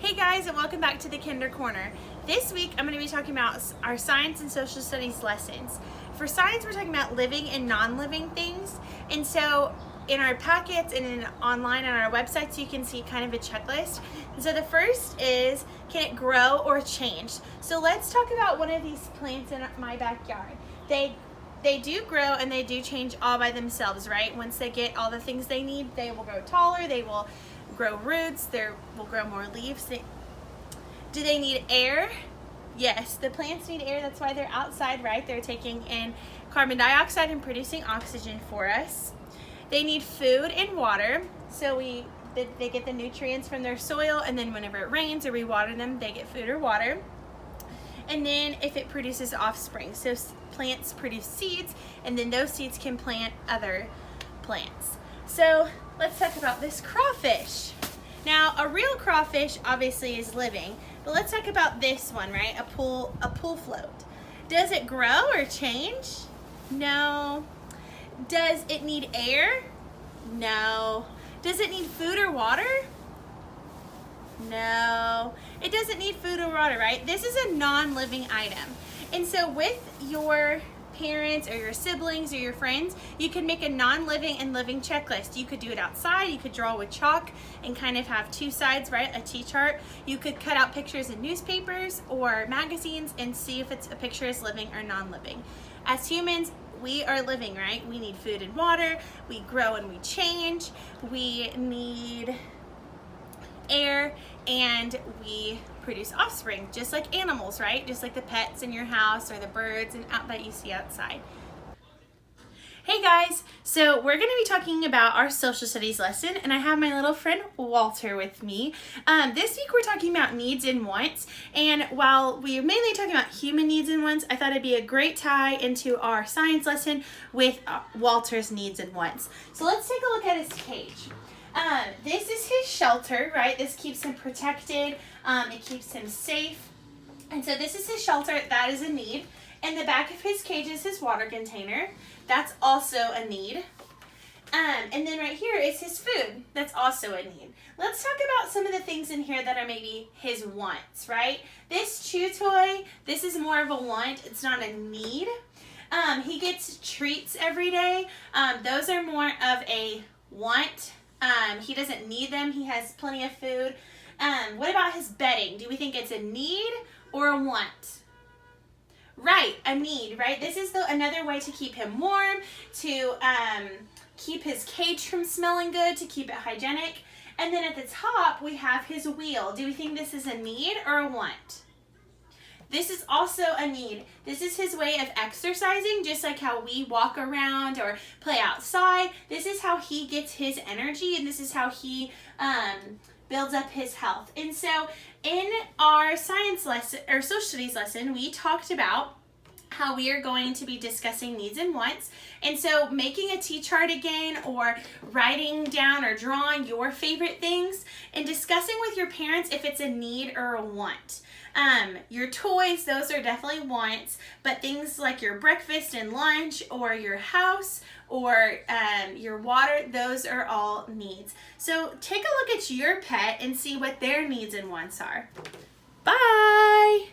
Hey guys, and welcome back to the Kinder Corner. This week I'm going to be talking about our science and social studies lessons. For science, we're talking about living and non-living things, and so in our packets and online on our website, so you can see kind of a checklist. And so the first is, can it grow or change? So let's talk about one of these plants in my backyard. They do grow and they do change all by themselves, right? Once they get all the things they need, they will grow taller, they will grow roots, they will grow more leaves. Do they need air? Yes, the plants need air. That's why they're outside, right? They're taking in carbon dioxide and producing oxygen for us. They need food and water, so they get the nutrients from their soil, and then whenever it rains or we water them, they get food or water. And then if it produces offspring, so plants produce seeds, and then those seeds can plant other plants. So let's talk about this crawfish. Now, a real crawfish obviously is living, but let's talk about this one, right? A pool float. Does it grow or change? No. Does it need air? No. Does it need food or water? No. It doesn't need food or water, right? This is a non-living item. And so with your parents or your siblings or your friends, you can make a non-living and living checklist. You could do it outside, you could draw with chalk and kind of have two sides, right? A T-chart. You could cut out pictures in newspapers or magazines and see if a picture is living or non-living. As humans, we are living, right? We need food and water, we grow and we change, we need air, and we produce offspring, just like animals, right? Just like the pets in your house or the birds that you see outside. Hey guys, so we're going to be talking about our social studies lesson, and I have my little friend Walter with me. This week we're talking about needs and wants, and while we're mainly talking about human needs and wants, I thought it'd be a great tie into our science lesson with Walter's needs and wants. So let's take a look at his cage. This is his shelter, right? This keeps him protected, it keeps him safe, and so this is his shelter. That is a need. In the back of his cage is his water container. That's also a need. And then right here is his food. That's also a need. Let's talk about some of the things in here that are maybe his wants, right? This chew toy, this is more of a want. It's not a need. He gets treats every day. Those are more of a want. He doesn't need them. He has plenty of food. What about his bedding? Do we think it's a need or a want? Right, a need, right? This is another way to keep him warm, to keep his cage from smelling good, to keep it hygienic. And then at the top, we have his wheel. Do we think this is a need or a want? This is also a need. This is his way of exercising, just like how we walk around or play outside. This is how he gets his energy, and this is how he builds up his health. And so in our science lesson or social studies lesson, we talked about how we are going to be discussing needs and wants. And so making a T-chart again, or writing down or drawing your favorite things and discussing with your parents if it's a need or a want. Your toys, those are definitely wants, but things like your breakfast and lunch or your house or your water, those are all needs. So take a look at your pet and see what their needs and wants are. Bye!